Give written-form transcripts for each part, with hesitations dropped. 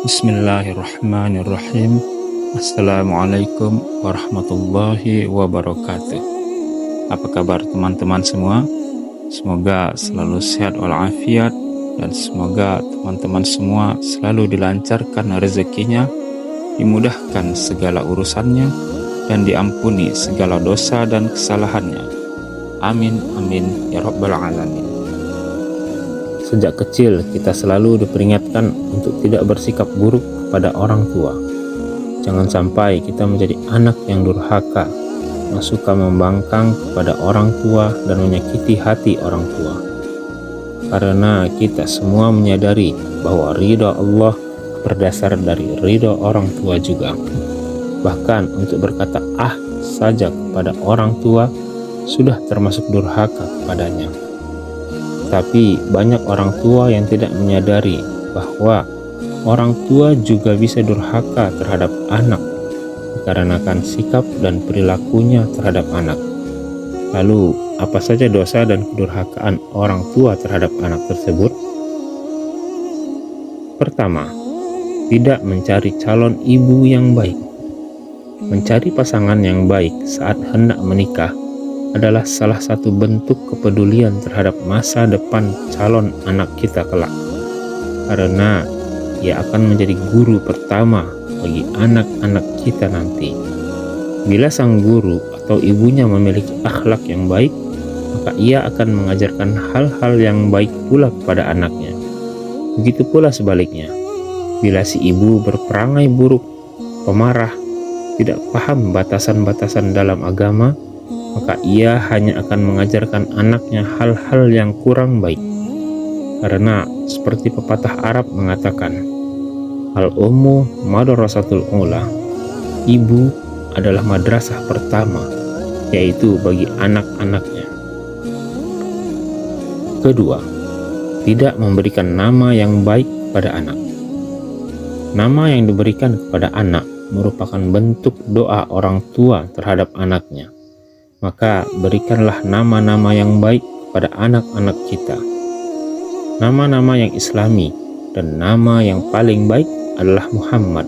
Bismillahirrahmanirrahim. Assalamualaikum warahmatullahi wabarakatuh. Apa kabar teman-teman semua? Semoga selalu sehat walafiat dan semoga teman-teman semua selalu dilancarkan rezekinya, dimudahkan segala urusannya, dan diampuni segala dosa dan kesalahannya. Amin amin ya rabbal alamin. Sejak kecil kita selalu diperingatkan untuk tidak bersikap buruk kepada orang tua. Jangan sampai kita menjadi anak yang durhaka, yang suka membangkang kepada orang tua dan menyakiti hati orang tua. Karena kita semua menyadari bahwa ridha Allah berdasar dari ridha orang tua juga. Bahkan untuk berkata saja kepada orang tua sudah termasuk durhaka kepadanya. Tapi banyak orang tua yang tidak menyadari bahwa orang tua juga bisa durhaka terhadap anak dikarenakan sikap dan perilakunya terhadap anak. Lalu, apa saja dosa dan kedurhakaan orang tua terhadap anak tersebut? Pertama, tidak mencari calon ibu yang baik. Mencari pasangan yang baik saat hendak menikah adalah salah satu bentuk kepedulian terhadap masa depan calon anak kita kelak. Karena ia akan menjadi guru pertama bagi anak-anak kita nanti. Bila sang guru atau ibunya memiliki akhlak yang baik, maka ia akan mengajarkan hal-hal yang baik pula kepada anaknya. Begitu pula sebaliknya. Bila si ibu berperangai buruk, pemarah, tidak paham batasan-batasan dalam agama, maka ia hanya akan mengajarkan anaknya hal-hal yang kurang baik. Karena seperti pepatah Arab mengatakan, Al-ummu madrasatul ula, ibu adalah madrasah pertama, yaitu bagi anak-anaknya. Kedua, tidak memberikan nama yang baik pada anak. Nama yang diberikan kepada anak merupakan bentuk doa orang tua terhadap anaknya. Maka berikanlah nama-nama yang baik kepada anak-anak kita. Nama-nama yang islami dan nama yang paling baik adalah Muhammad,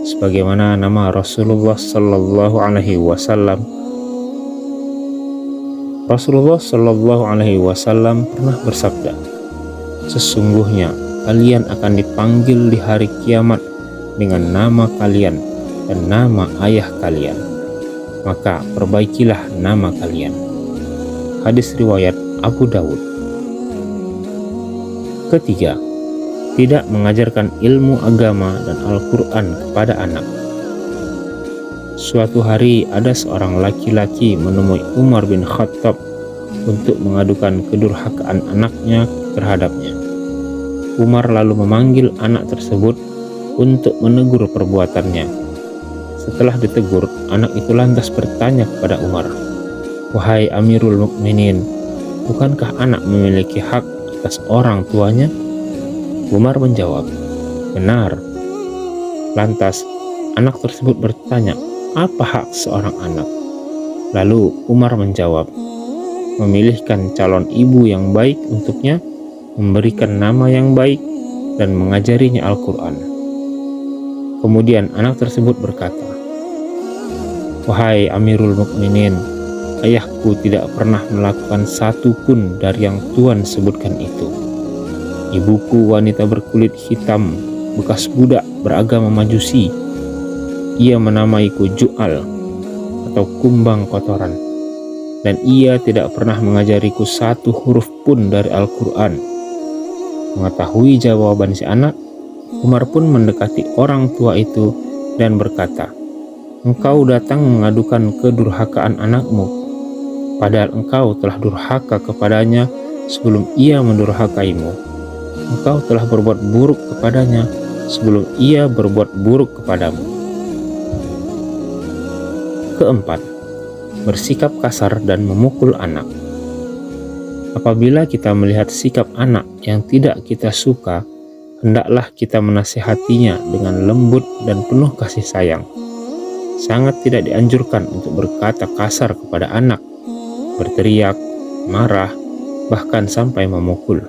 sebagaimana nama Rasulullah Sallallahu Alaihi Wasallam. Rasulullah Sallallahu Alaihi Wasallam pernah bersabda, sesungguhnya kalian akan dipanggil di hari kiamat dengan nama kalian dan nama ayah kalian. Maka perbaikilah nama kalian. Hadis riwayat Abu Dawud. Ketiga, tidak mengajarkan ilmu agama dan Al-Quran kepada anak. Suatu hari ada seorang laki-laki menemui Umar bin Khattab untuk mengadukan kedurhakaan anaknya terhadapnya. Umar lalu memanggil anak tersebut untuk menegur perbuatannya. Setelah ditegur, anak itu lantas bertanya kepada Umar, "Wahai Amirul Mukminin, bukankah anak memiliki hak atas orang tuanya?" Umar menjawab, "Benar." Lantas, anak tersebut bertanya, "Apa hak seorang anak?" Lalu Umar menjawab, "Memilihkan calon ibu yang baik untuknya, memberikan nama yang baik, dan mengajarinya Al-Quran." Kemudian anak tersebut berkata, "Wahai Amirul Mukminin, ayahku tidak pernah melakukan satu pun dari yang Tuan sebutkan itu. Ibuku wanita berkulit hitam, bekas budak beragama Majusi. Ia menamaiku Ju'al atau kumbang kotoran, dan ia tidak pernah mengajariku satu huruf pun dari Al-Quran." Mengetahui jawaban si anak, Umar pun mendekati orang tua itu dan berkata, "Engkau datang mengadukan kedurhakaan anakmu, padahal engkau telah durhaka kepadanya sebelum ia mendurhakaimu. Engkau telah berbuat buruk kepadanya sebelum ia berbuat buruk kepadamu." Keempat, bersikap kasar dan memukul anak. Apabila kita melihat sikap anak yang tidak kita suka, hendaklah kita menasihatinya dengan lembut dan penuh kasih sayang. Sangat tidak dianjurkan untuk berkata kasar kepada anak, berteriak, marah, bahkan sampai memukul.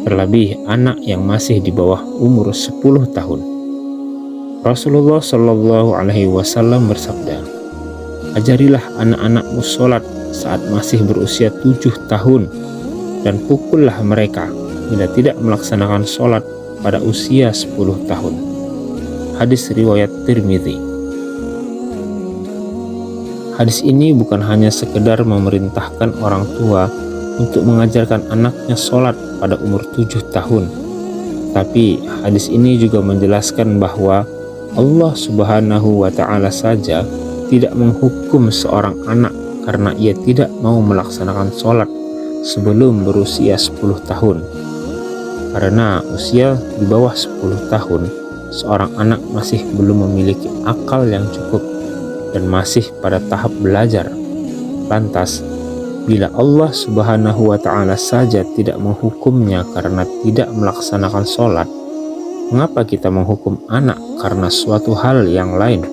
Terlebih anak yang masih di bawah umur 10 tahun. Rasulullah Shallallahu Alaihi Wasallam bersabda, "Ajarilah anak-anakmu sholat saat masih berusia 7 tahun dan pukullah mereka bila tidak melaksanakan sholat pada usia 10 tahun." Hadis riwayat Tirmidzi. Hadis ini bukan hanya sekedar memerintahkan orang tua untuk mengajarkan anaknya sholat pada umur 7 tahun, tapi hadis ini juga menjelaskan bahwa Allah Subhanahu wa Ta'ala saja tidak menghukum seorang anak karena ia tidak mau melaksanakan sholat sebelum berusia 10 tahun. Karena usia di bawah 10 tahun, seorang anak masih belum memiliki akal yang cukup dan masih pada tahap belajar. Lantas, bila Allah Subhanahu wa Ta'ala saja tidak menghukumnya karena tidak melaksanakan sholat, mengapa kita menghukum anak karena suatu hal yang lain?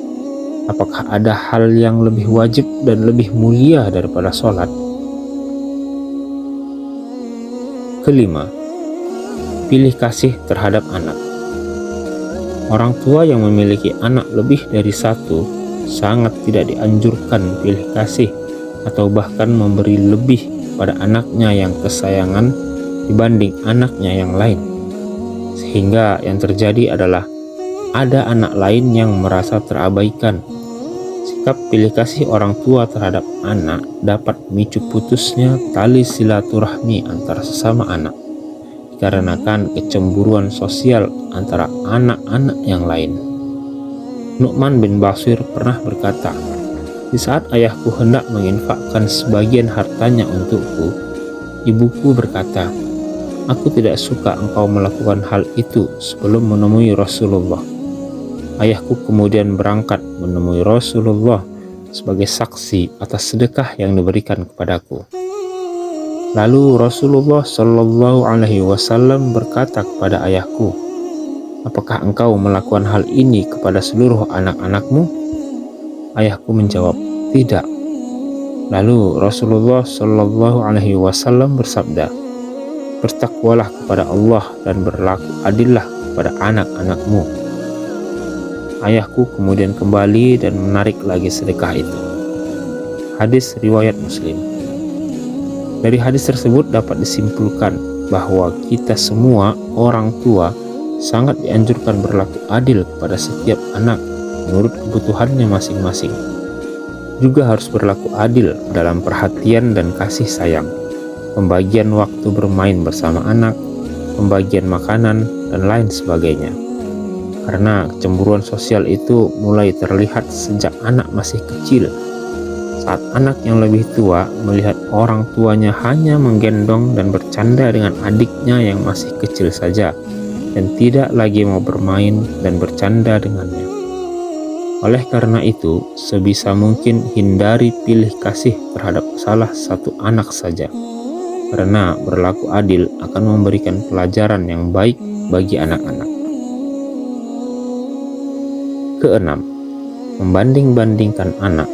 Apakah ada hal yang lebih wajib dan lebih mulia daripada sholat? Kelima, pilih kasih terhadap anak. Orang tua yang memiliki anak lebih dari satu sangat tidak dianjurkan pilih kasih atau bahkan memberi lebih pada anaknya yang kesayangan dibanding anaknya yang lain. Sehingga yang terjadi adalah ada anak lain yang merasa terabaikan. Sikap pilih kasih orang tua terhadap anak dapat memicu putusnya tali silaturahmi antara sesama anak, dikarenakan kecemburuan sosial antara anak-anak yang lain. Nu'man bin Bashir pernah berkata, "Di saat ayahku hendak menginfakkan sebagian hartanya untukku, ibuku berkata, 'Aku tidak suka engkau melakukan hal itu sebelum menemui Rasulullah.' Ayahku kemudian berangkat menemui Rasulullah sebagai saksi atas sedekah yang diberikan kepadaku. Lalu Rasulullah Shallallahu Alaihi Wasallam berkata kepada ayahku, 'Apakah engkau melakukan hal ini kepada seluruh anak-anakmu?' Ayahku menjawab, 'Tidak.' Lalu Rasulullah Shallallahu Alaihi Wasallam bersabda, 'Bertakwalah kepada Allah dan berlaku adillah kepada anak-anakmu.' Ayahku kemudian kembali dan menarik lagi sedekah itu. Hadis riwayat Muslim. Dari hadis tersebut dapat disimpulkan bahwa kita semua orang tua sangat dianjurkan berlaku adil kepada setiap anak menurut kebutuhannya masing-masing. Juga harus berlaku adil dalam perhatian dan kasih sayang, pembagian waktu bermain bersama anak, pembagian makanan, dan lain sebagainya. Karena kecemburuan sosial itu mulai terlihat sejak anak masih kecil. Saat anak yang lebih tua melihat orang tuanya hanya menggendong dan bercanda dengan adiknya yang masih kecil saja, dan tidak lagi mau bermain dan bercanda dengannya. Oleh karena itu, sebisa mungkin hindari pilih kasih terhadap salah satu anak saja, karena berlaku adil akan memberikan pelajaran yang baik bagi anak-anak. Keenam, membanding-bandingkan anak.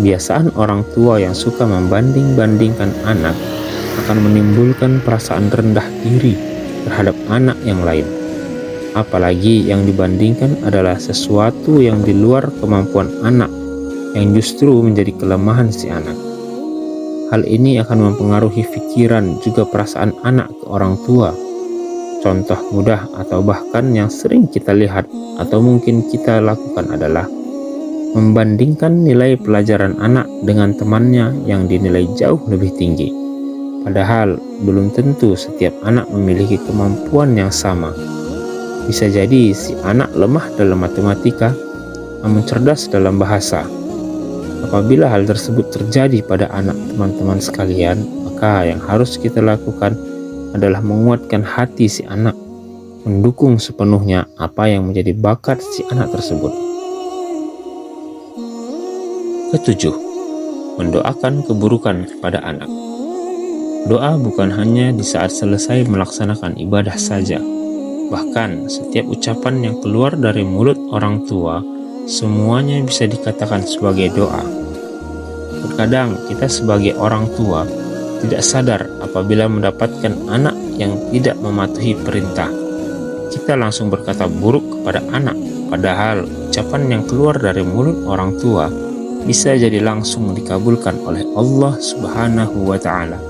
Kebiasaan orang tua yang suka membanding-bandingkan anak akan menimbulkan perasaan rendah diri terhadap anak yang lain. Apalagi yang dibandingkan adalah sesuatu yang di luar kemampuan anak, yang justru menjadi kelemahan si anak. Hal ini akan mempengaruhi pikiran juga perasaan anak ke orang tua. Contoh mudah atau bahkan yang sering kita lihat atau mungkin kita lakukan adalah membandingkan nilai pelajaran anak dengan temannya yang dinilai jauh lebih tinggi. Padahal belum tentu setiap anak memiliki kemampuan yang sama. Bisa jadi si anak lemah dalam matematika, namun cerdas dalam bahasa. Apabila hal tersebut terjadi pada anak teman-teman sekalian, maka yang harus kita lakukan adalah menguatkan hati si anak, mendukung sepenuhnya apa yang menjadi bakat si anak tersebut. Ketujuh, mendoakan keburukan pada anak. Doa bukan hanya di saat selesai melaksanakan ibadah saja. Bahkan setiap ucapan yang keluar dari mulut orang tua, semuanya bisa dikatakan sebagai doa. Terkadang kita sebagai orang tua tidak sadar apabila mendapatkan anak yang tidak mematuhi perintah. Kita langsung berkata buruk kepada anak, Padahal ucapan yang keluar dari mulut orang tua bisa jadi langsung dikabulkan oleh Allah Subhanahu wa Ta'ala.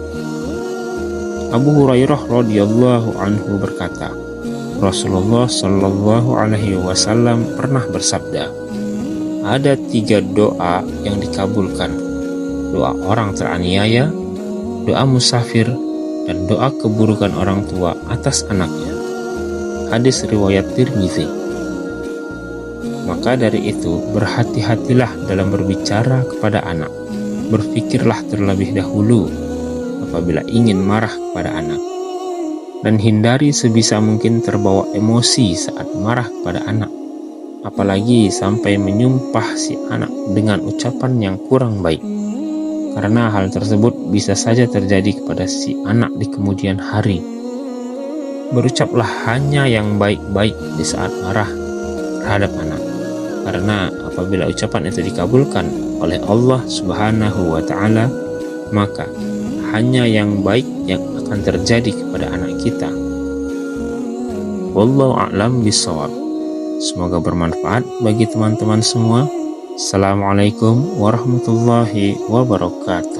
Abu Hurairah radhiyallahu anhu berkata, Rasulullah Shallallahu Alaihi Wasallam pernah bersabda, ada 3 doa yang dikabulkan: doa orang teraniaya, doa musafir, dan doa keburukan orang tua atas anaknya. Hadis riwayat Tirmizi. Maka dari itu, berhati-hatilah dalam berbicara kepada anak. Berpikirlah terlebih dahulu apabila ingin marah kepada anak, dan hindari sebisa mungkin terbawa emosi saat marah kepada anak, apalagi sampai menyumpah si anak dengan ucapan yang kurang baik, karena hal tersebut bisa saja terjadi kepada si anak di kemudian hari. Berucaplah hanya yang baik-baik di saat marah terhadap anak, karena apabila ucapan itu dikabulkan oleh Allah Subhanahu wa Ta'ala, maka hanya yang baik yang akan terjadi kepada anak kita. Wallahu a'lam bishawab. Semoga bermanfaat bagi teman-teman semua. Assalamualaikum warahmatullahi wabarakatuh.